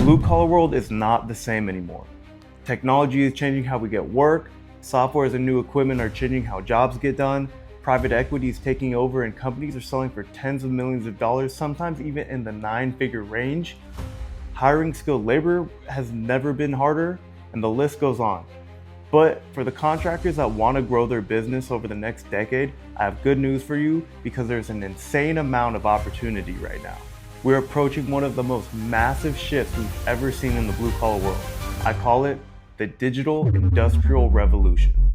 blue collar world is not the same anymore. Technology is changing how we get work, software and new equipment are changing how jobs get done, private equity is taking over and companies are selling for tens of millions of dollars, sometimes even in the 9-figure range. Hiring skilled labor has never been harder, and the list goes on. But for the contractors that want to grow their business over the next decade, I have good news for you because there's an insane amount of opportunity right now. We're approaching one of the most massive shifts we've ever seen in the blue collar world. I call it the digital industrial revolution.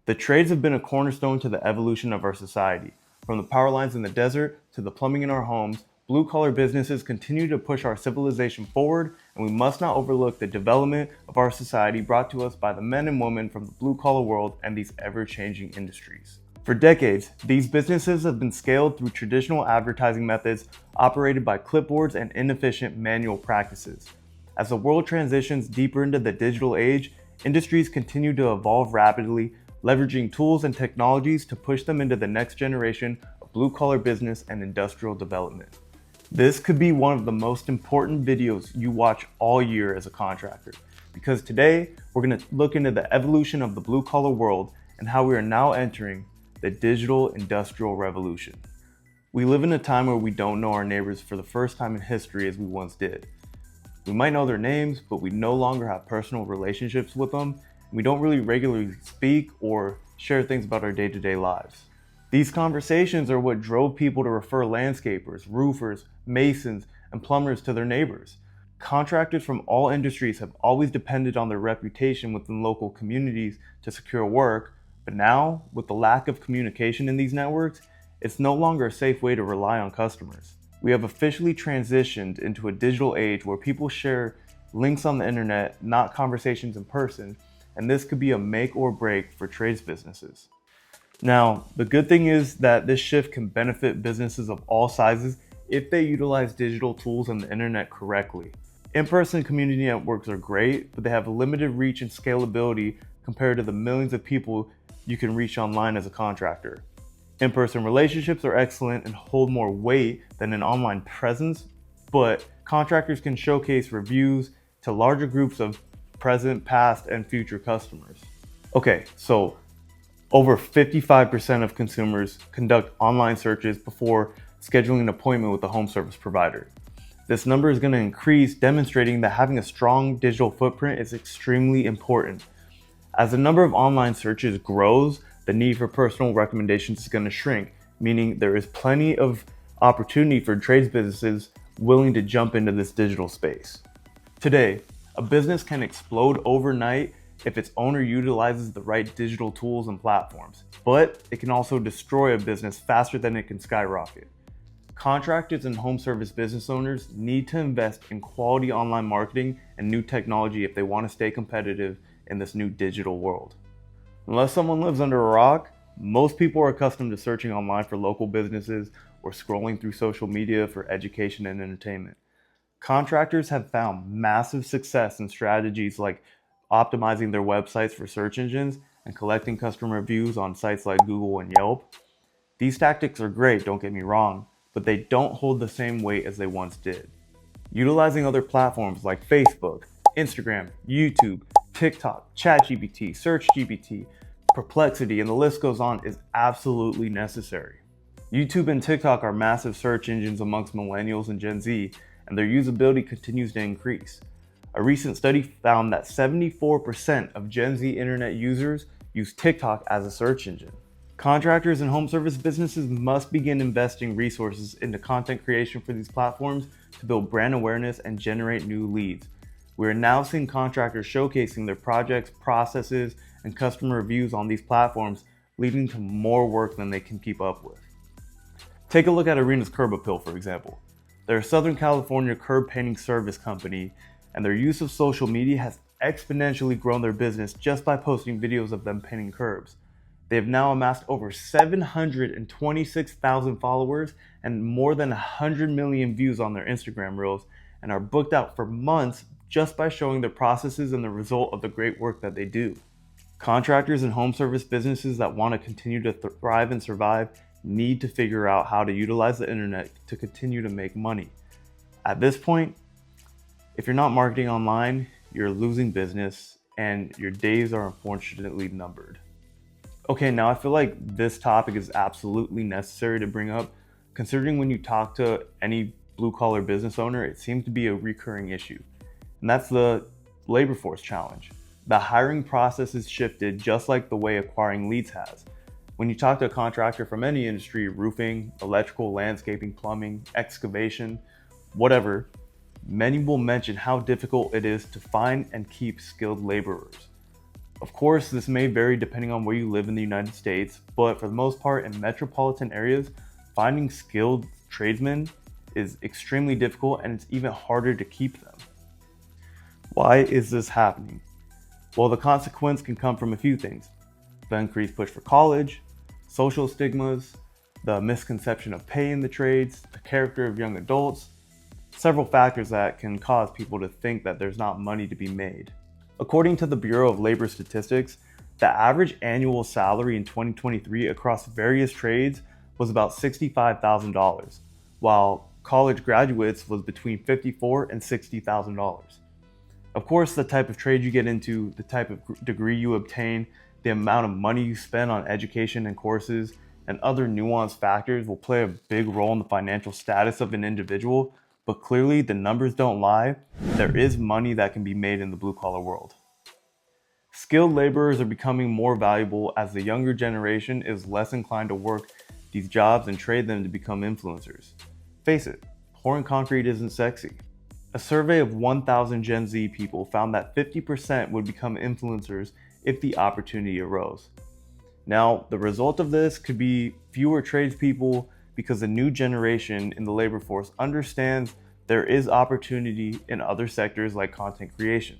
The trades have been a cornerstone to the evolution of our society. From the power lines in the desert to the plumbing in our homes, blue-collar businesses continue to push our civilization forward, and we must not overlook the development of our society brought to us by the men and women from the blue-collar world and these ever-changing industries. For decades, these businesses have been scaled through traditional advertising methods operated by clipboards and inefficient manual practices. As the world transitions deeper into the digital age, industries continue to evolve rapidly, leveraging tools and technologies to push them into the next generation of blue-collar business and industrial development. This could be one of the most important videos you watch all year as a contractor, because today we're going to look into the evolution of the blue-collar world and how we are now entering the digital industrial revolution. We live in a time where we don't know our neighbors for the first time in history as we once did. We might know their names, but we no longer have personal relationships with them. We don't really regularly speak or share things about our day-to-day lives. These conversations are what drove people to refer landscapers, roofers, masons, and plumbers to their neighbors. Contractors from all industries have always depended on their reputation within local communities to secure work, but now, with the lack of communication in these networks, it's no longer a safe way to rely on customers. We have officially transitioned into a digital age where people share links on the internet, not conversations in person, and this could be a make or break for trades businesses. Now, the good thing is that this shift can benefit businesses of all sizes if they utilize digital tools and the internet correctly. In-person community networks are great, but they have limited reach and scalability compared to the millions of people you can reach online as a contractor. In-person relationships are excellent and hold more weight than an online presence, but contractors can showcase reviews to larger groups of present, past, and future customers. Okay, so over 55% of consumers conduct online searches before scheduling an appointment with a home service provider. This number is going to increase, demonstrating that having a strong digital footprint is extremely important. As the number of online searches grows, the need for personal recommendations is going to shrink, meaning there is plenty of opportunity for trades businesses willing to jump into this digital space. Today, a business can explode overnight if its owner utilizes the right digital tools and platforms, but it can also destroy a business faster than it can skyrocket. Contractors and home service business owners need to invest in quality online marketing and new technology if they want to stay competitive in this new digital world. Unless someone lives under a rock, most people are accustomed to searching online for local businesses or scrolling through social media for education and entertainment. Contractors have found massive success in strategies like optimizing their websites for search engines and collecting customer reviews on sites like Google and Yelp. These tactics are great, don't get me wrong, but they don't hold the same weight as they once did. Utilizing other platforms like Facebook, Instagram, YouTube, TikTok, ChatGPT, SearchGPT, Perplexity, and the list goes on is absolutely necessary. YouTube and TikTok are massive search engines amongst millennials and Gen Z, and their usability continues to increase. A recent study found that 74% of Gen Z internet users use TikTok as a search engine. Contractors and home service businesses must begin investing resources into content creation for these platforms to build brand awareness and generate new leads. We are now seeing contractors showcasing their projects, processes, and customer reviews on these platforms, leading to more work than they can keep up with. Take a look at Arena's Curb Appeal, for example. They're a Southern California curb painting service company, and their use of social media has exponentially grown their business just by posting videos of them painting curbs. They have now amassed over 726,000 followers and more than 100 million views on their Instagram reels, and are booked out for months just by showing their processes and the result of the great work that they do. Contractors and home service businesses that want to continue to thrive and survive need to figure out how to utilize the internet to continue to make money. At this point, If you're not marketing online, you're losing business and your days are unfortunately numbered. Okay, now I feel like this topic is absolutely necessary to bring up, considering when you talk to any blue collar business owner, it seems to be a recurring issue. And that's the labor force challenge. The hiring process has shifted just like the way acquiring leads has. When you talk to a contractor from any industry, roofing, electrical, landscaping, plumbing, excavation, whatever, many will mention how difficult it is to find and keep skilled laborers. Of course, this may vary depending on where you live in the United States, but for the most part in metropolitan areas, finding skilled tradesmen is extremely difficult and it's even harder to keep them. Why is this happening? Well, the consequence can come from a few things. The increased push for college, social stigmas, the misconception of pay in the trades, the character of young adults, several factors that can cause people to think that there's not money to be made. According to the Bureau of Labor Statistics, the average annual salary in 2023 across various trades was about $65,000, while college graduates was between $54,000 and $60,000. Of course, the type of trade you get into, the type of degree you obtain, the amount of money you spend on education and courses, and other nuanced factors will play a big role in the financial status of an individual, but clearly the numbers don't lie. There is money that can be made in the blue-collar world. Skilled laborers are becoming more valuable as the younger generation is less inclined to work these jobs and trade them to become influencers. Face it, pouring concrete isn't sexy. A survey of 1,000 Gen Z people found that 50% would become influencers if the opportunity arose. Now, the result of this could be fewer tradespeople because the new generation in the labor force understands there is opportunity in other sectors like content creation.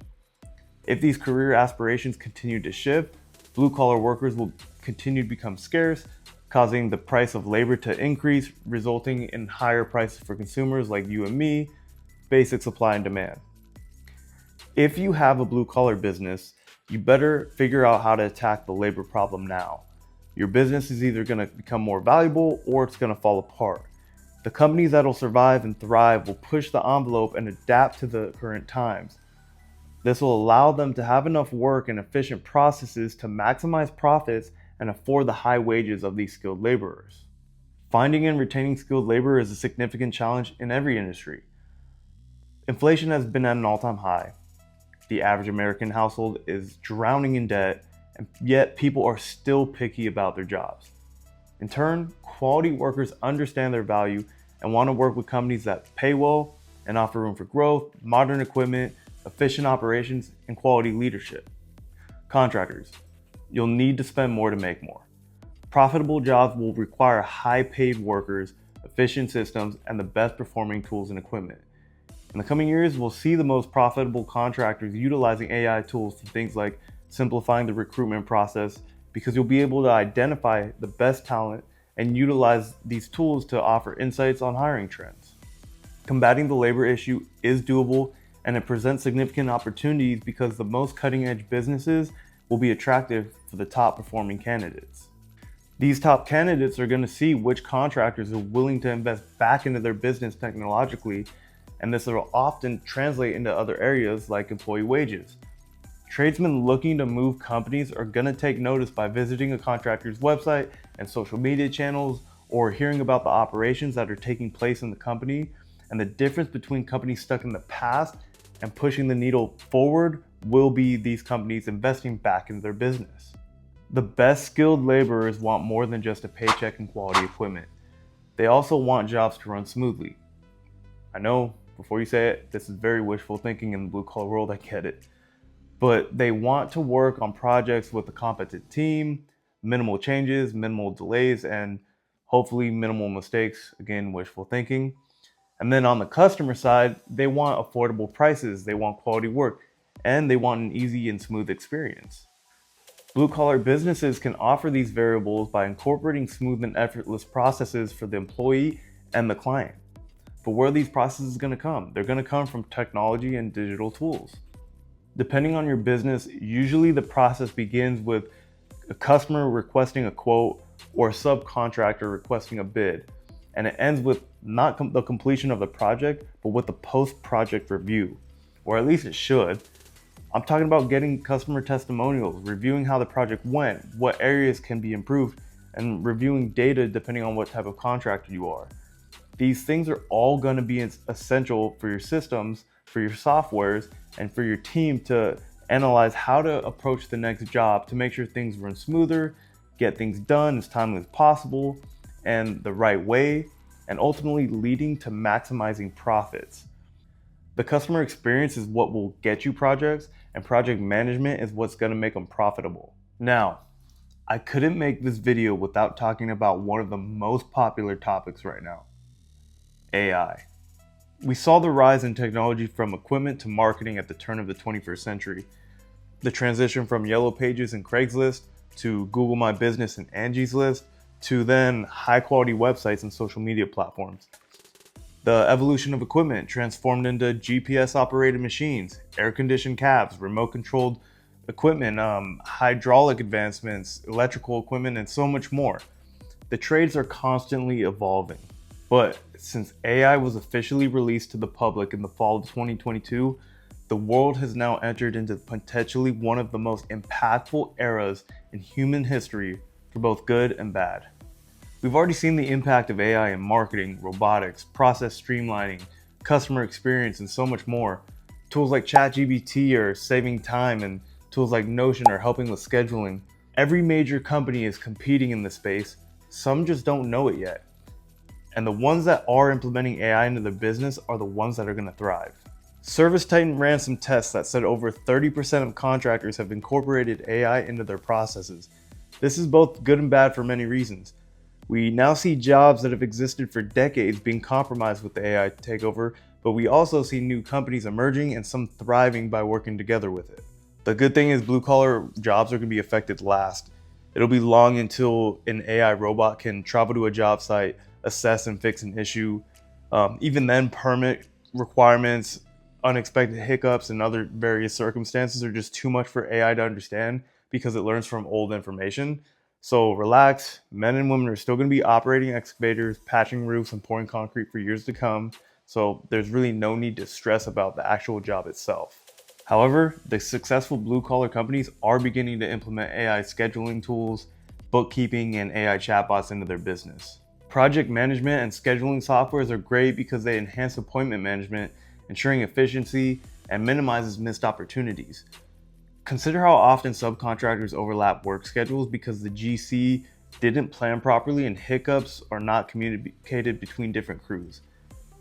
If these career aspirations continue to shift, blue-collar workers will continue to become scarce, causing the price of labor to increase, resulting in higher prices for consumers like you and me. Basic supply and demand. If you have a blue-collar business, you better figure out how to attack the labor problem now. Your business is either going to become more valuable or it's going to fall apart. The companies that'll survive and thrive will push the envelope and adapt to the current times. This will allow them to have enough work and efficient processes to maximize profits and afford the high wages of these skilled laborers. Finding and retaining skilled labor is a significant challenge in every industry. Inflation has been at an all-time high. The average American household is drowning in debt, and yet people are still picky about their jobs. In turn, quality workers understand their value and want to work with companies that pay well and offer room for growth, modern equipment, efficient operations, and quality leadership. Contractors, you'll need to spend more to make more. Profitable jobs will require high-paid workers, efficient systems, and the best performing tools and equipment. In the coming years, we'll see the most profitable contractors utilizing AI tools for things like simplifying the recruitment process, because you'll be able to identify the best talent and utilize these tools to offer insights on hiring trends. Combating the labor issue is doable, and it presents significant opportunities because the most cutting-edge businesses will be attractive for the top performing candidates. These top candidates are going to see which contractors are willing to invest back into their business technologically, and this will often translate into other areas like employee wages. Tradesmen looking to move companies are going to take notice by visiting a contractor's website and social media channels, or hearing about the operations that are taking place in the company, and the difference between companies stuck in the past and pushing the needle forward will be these companies investing back in their business. The best skilled laborers want more than just a paycheck and quality equipment. They also want jobs to run smoothly. I know, before you say it, this is very wishful thinking in the blue-collar world, I get it. But they want to work on projects with a competent team, minimal changes, minimal delays, and hopefully minimal mistakes. Again, wishful thinking. And then on the customer side, they want affordable prices, they want quality work, and they want an easy and smooth experience. Blue-collar businesses can offer these variables by incorporating smooth and effortless processes for the employee and the client. But where are these processes going to come? They're going to come from technology and digital tools. Depending on your business, usually the process begins with a customer requesting a quote or a subcontractor requesting a bid, and it ends with not the completion of the project, but with the post-project review. or at least it should. I'm talking about getting customer testimonials, reviewing how the project went, what areas can be improved, and reviewing data depending on what type of contractor you are. These things are all going to be essential for your systems, for your softwares, and for your team to analyze how to approach the next job to make sure things run smoother, get things done as timely as possible, and the right way, and ultimately leading to maximizing profits. The customer experience is what will get you projects, and project management is what's going to make them profitable. Now, I couldn't make this video without talking about one of the most popular topics right now, AI. We saw the rise in technology from equipment to marketing at the turn of the 21st century. The transition from Yellow Pages and Craigslist to Google My Business and Angie's List to then high quality websites and social media platforms. The evolution of equipment transformed into GPS operated machines, air conditioned cabs, remote controlled equipment, hydraulic advancements, electrical equipment, and so much more. The trades are constantly evolving. But since AI was officially released to the public in the fall of 2022, the world has now entered into potentially one of the most impactful eras in human history for both good and bad. We've already seen the impact of AI in marketing, robotics, process streamlining, customer experience, and so much more. Tools like ChatGPT are saving time, and tools like Notion are helping with scheduling. Every major company is competing in this space. Some just don't know it yet. And the ones that are implementing AI into their business are the ones that are going to thrive. ServiceTitan ran some tests that said over 30% of contractors have incorporated AI into their processes. This is both good and bad for many reasons. We now see jobs that have existed for decades being compromised with the AI takeover, but we also see new companies emerging and some thriving by working together with it. The good thing is blue-collar jobs are going to be affected last. It'll be long until an AI robot can travel to a job site, assess and fix an issue. Even then, permit requirements, unexpected hiccups, and other various circumstances are just too much for AI to understand because it learns from old information. So relax, men and women are still going to be operating excavators, patching roofs, and pouring concrete for years to come. So there's really no need to stress about the actual job itself. However, the successful blue-collar companies are beginning to implement AI scheduling tools, bookkeeping, and AI chatbots into their business. Project management and scheduling softwares are great because they enhance appointment management, ensuring efficiency and minimizes missed opportunities. Consider how often subcontractors overlap work schedules because the GC didn't plan properly and hiccups are not communicated between different crews.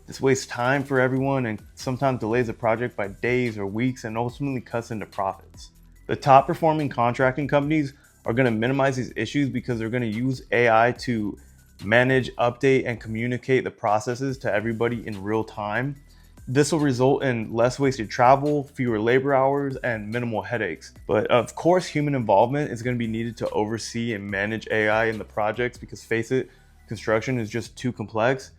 This wastes time for everyone and sometimes delays a project by days or weeks and ultimately cuts into profits. The top performing contracting companies are going to minimize these issues because they're going to use AI to manage, update, and communicate the processes to everybody in real time. This will result in less wasted travel, fewer labor hours, and minimal headaches. But of course, human involvement is going to be needed to oversee and manage AI in the projects because face it, construction is just too complex.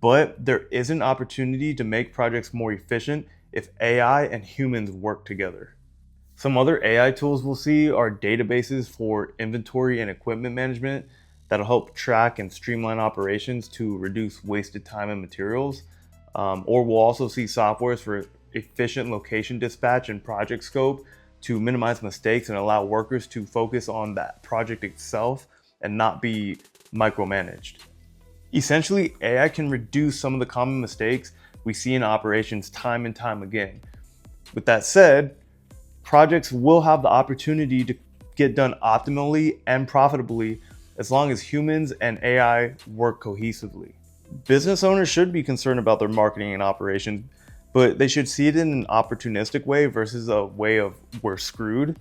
But there is an opportunity to make projects more efficient if AI and humans work together. Some other AI tools we'll see are databases for inventory and equipment management that'll help track and streamline operations to reduce wasted time and materials. Or we'll also see softwares for efficient location dispatch and project scope to minimize mistakes and allow workers to focus on that project itself and not be micromanaged. Essentially, AI can reduce some of the common mistakes we see in operations time and time again. With that said, projects will have the opportunity to get done optimally and profitably as long as humans and AI work cohesively. Business owners should be concerned about their marketing and operations, but they should see it in an opportunistic way versus a way of we're screwed.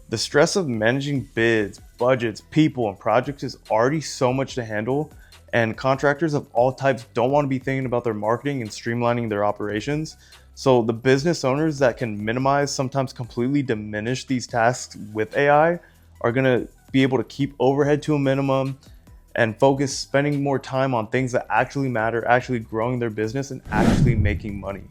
The stress of managing bids, budgets, people, and projects is already so much to handle, and contractors of all types don't want to be thinking about their marketing and streamlining their operations. So the business owners that can minimize, sometimes completely diminish these tasks with AI are going to be able to keep overhead to a minimum and focus spending more time on things that actually matter, actually growing their business and actually making money.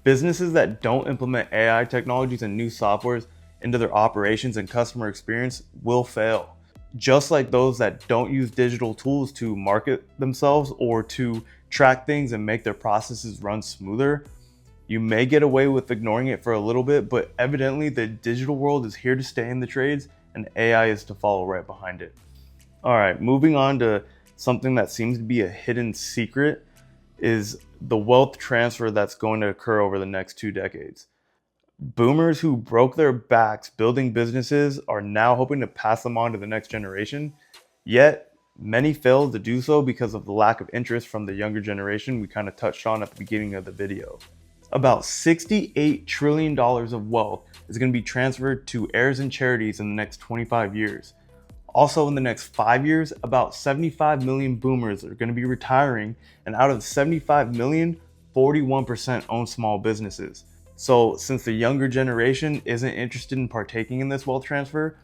Businesses that don't implement AI technologies and new softwares into their operations and customer experience will fail. Just like those that don't use digital tools to market themselves or to track things and make their processes run smoother, You may get away with ignoring it for a little bit, but evidently the digital world is here to stay in the trades, and AI is to follow right behind it. All right, moving on to something that seems to be a hidden secret is the wealth transfer that's going to occur over the next 2 decades. Boomers who broke their backs building businesses are now hoping to pass them on to the next generation, yet many failed to do so because of the lack of interest from the younger generation we kind of touched on at the beginning of the video. About $68 trillion of wealth is going to be transferred to heirs and charities in the next 25 years. Also, in the next 5 years, about 75 million boomers are going to be retiring, and out of 75 million, 41% own small businesses. So since the younger generation isn't interested in partaking in this wealth transfer,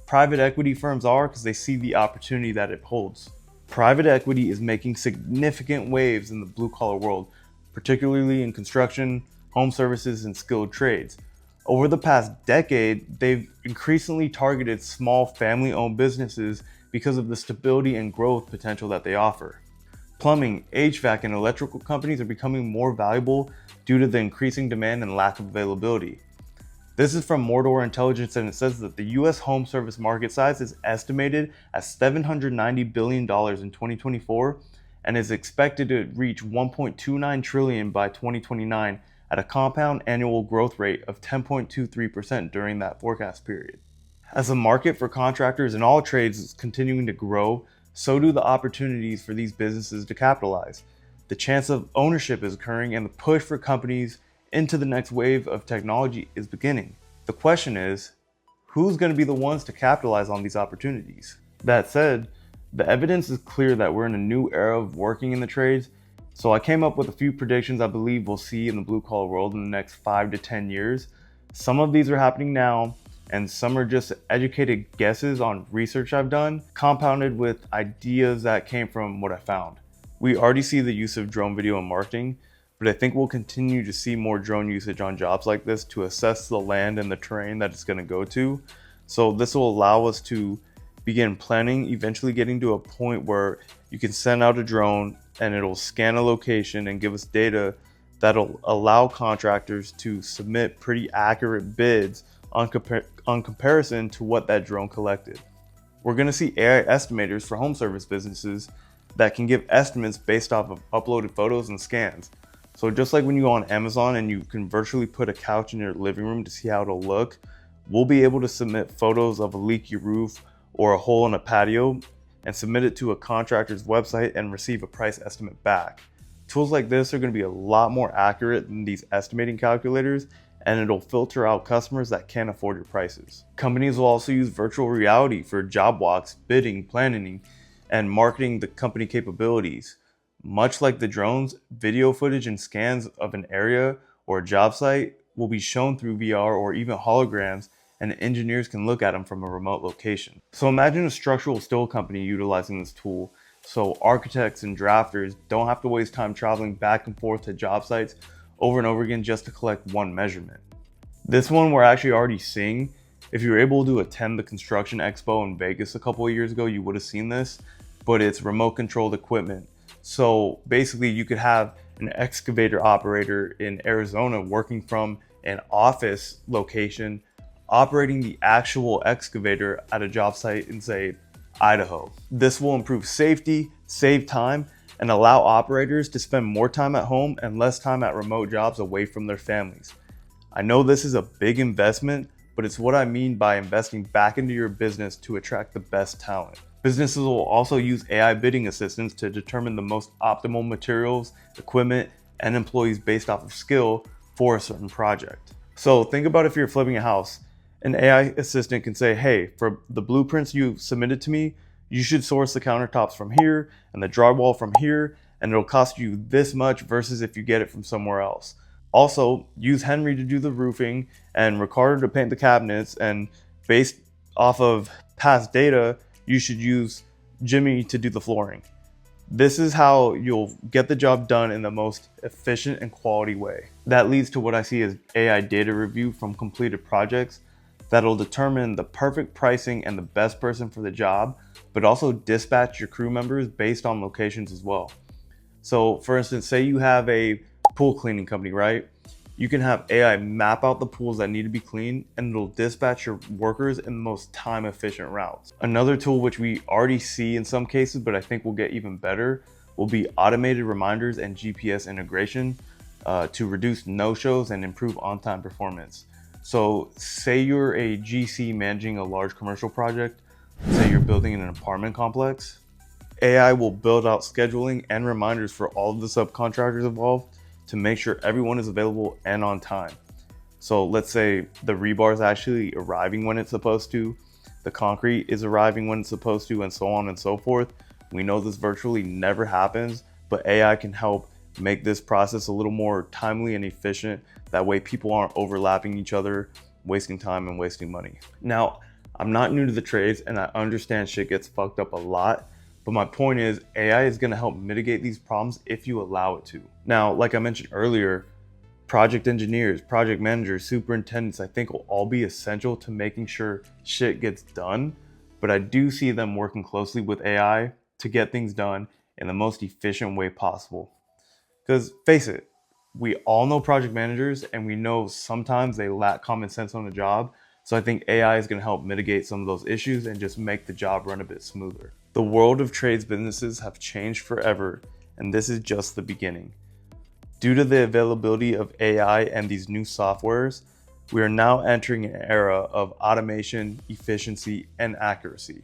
private equity firms are, because they see the opportunity that it holds. Private equity is making significant waves in the blue collar world, particularly in construction, home services, and skilled trades. Over the past decade, they've increasingly targeted small family-owned businesses because of the stability and growth potential that they offer. Plumbing, HVAC, and electrical companies are becoming more valuable due to the increasing demand and lack of availability. This is from Mordor Intelligence, and it says that the US home service market size is estimated at $790 billion in 2024 and is expected to reach $1.29 trillion by 2029 at a compound annual growth rate of 10.23% during that forecast period. As the market for contractors in all trades is continuing to grow, so do the opportunities for these businesses to capitalize. The chance of ownership is occurring, and the push for companies into the next wave of technology is beginning. The question is, who's going to be the ones to capitalize on these opportunities? That said, the evidence is clear that we're in a new era of working in the trades, so I came up with a few predictions I believe we'll see in the blue collar world in the next 5 to 10 years. Some of these are happening now, and some are just educated guesses on research I've done, compounded with ideas that came from what I found. We already see the use of drone video in marketing, but I think we'll continue to see more drone usage on jobs like this to assess the land and the terrain that it's going to go to. So this will allow us to begin planning, eventually getting to a point where you can send out a drone and it'll scan a location and give us data that'll allow contractors to submit pretty accurate bids on comparison to what that drone collected. We're going to see AI estimators for home service businesses that can give estimates based off of uploaded photos and scans. So just like when you go on Amazon and you can virtually put a couch in your living room to see how it'll look, we'll be able to submit photos of a leaky roof or a hole in a patio and submit it to a contractor's website and receive a price estimate back. Tools like this are going to be a lot more accurate than these estimating calculators, and it'll filter out customers that can't afford your prices. Companies will also use virtual reality for job walks, bidding, planning, and marketing the company capabilities. Much like the drones, video footage and scans of an area or a job site will be shown through VR or even holograms, and engineers can look at them from a remote location. So imagine a structural steel company utilizing this tool, so architects and drafters don't have to waste time traveling back and forth to job sites over and over again just to collect one measurement. This one we're actually already seeing. If you were able to attend the Construction Expo in Vegas a couple of years ago, you would have seen this, but it's remote controlled equipment. So basically you could have an excavator operator in Arizona working from an office location, operating the actual excavator at a job site in, say, Idaho. This will improve safety, save time, and allow operators to spend more time at home and less time at remote jobs away from their families. I know this is a big investment, but it's what I mean by investing back into your business to attract the best talent. Businesses will also use AI bidding assistants to determine the most optimal materials, equipment, and employees based off of skill for a certain project. So think about if you're flipping a house. An AI assistant can say, hey, for the blueprints you submitted to me, you should source the countertops from here and the drywall from here, and it'll cost you this much versus if you get it from somewhere else. Also, use Henry to do the roofing and Ricardo to paint the cabinets, and based off of past data, you should use Jimmy to do the flooring. This is how you'll get the job done in the most efficient and quality way. That leads to what I see as AI data review from completed projects that'll determine the perfect pricing and the best person for the job, but also dispatch your crew members based on locations as well. So for instance, say you have a pool cleaning company, right? You can have AI map out the pools that need to be cleaned, and it'll dispatch your workers in the most time efficient routes. Another tool which we already see in some cases, but I think will get even better, will be automated reminders and GPS integration to reduce no-shows and improve on-time performance. So say you're a GC managing a large commercial project, say you're building an apartment complex, AI will build out scheduling and reminders for all of the subcontractors involved to make sure everyone is available and on time. So let's say the rebar is actually arriving when it's supposed to, the concrete is arriving when it's supposed to, and so on and so forth. We know this virtually never happens, but AI can help make this process a little more timely and efficient. That way people aren't overlapping each other, wasting time and wasting money. Now, I'm not new to the trades and I understand shit gets fucked up a lot, but my point is AI is gonna help mitigate these problems if you allow it to. Now, like I mentioned earlier, project engineers, project managers, superintendents, I think will all be essential to making sure shit gets done, but I do see them working closely with AI to get things done in the most efficient way possible. Because face it, we all know project managers and we know sometimes they lack common sense on the job. So I think AI is going to help mitigate some of those issues and just make the job run a bit smoother. The world of trades businesses have changed forever, and this is just the beginning. Due to the availability of AI and these new softwares, we are now entering an era of automation, efficiency, and accuracy.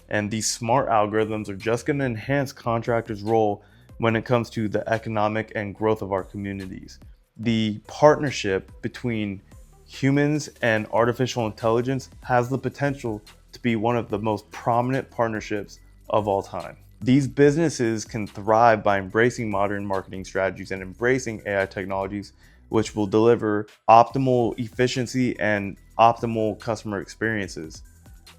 And these smart algorithms are just going to enhance contractors' role when it comes to the economic and growth of our communities. The partnership between humans and artificial intelligence has the potential to be one of the most prominent partnerships of all time. These businesses can thrive by embracing modern marketing strategies and embracing AI technologies, which will deliver optimal efficiency and optimal customer experiences.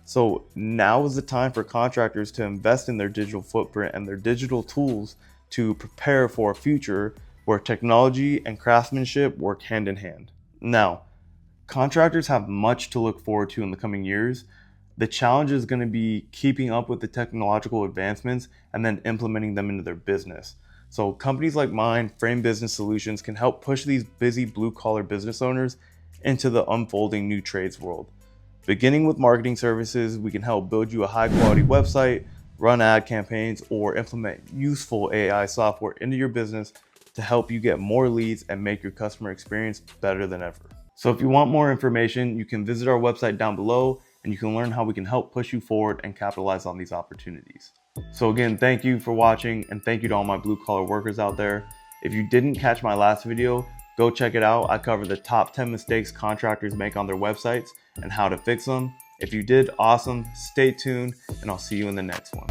So now is the time for contractors to invest in their digital footprint and their digital tools to prepare for a future where technology and craftsmanship work hand in hand. Now, contractors have much to look forward to in the coming years. The challenge is going to be keeping up with the technological advancements and then implementing them into their business. So companies like mine, Frame Business Solutions, can help push these busy blue-collar business owners into the unfolding new trades world. Beginning with marketing services, we can help build you a high-quality website, run ad campaigns, or implement useful AI software into your business to help you get more leads and make your customer experience better than ever. So if you want more information, you can visit our website down below and you can learn how we can help push you forward and capitalize on these opportunities. So again, thank you for watching, and thank you to all my blue collar workers out there. If you didn't catch my last video, go check it out. I cover the top 10 mistakes contractors make on their websites and how to fix them. If you did, awesome. Stay tuned and I'll see you in the next one.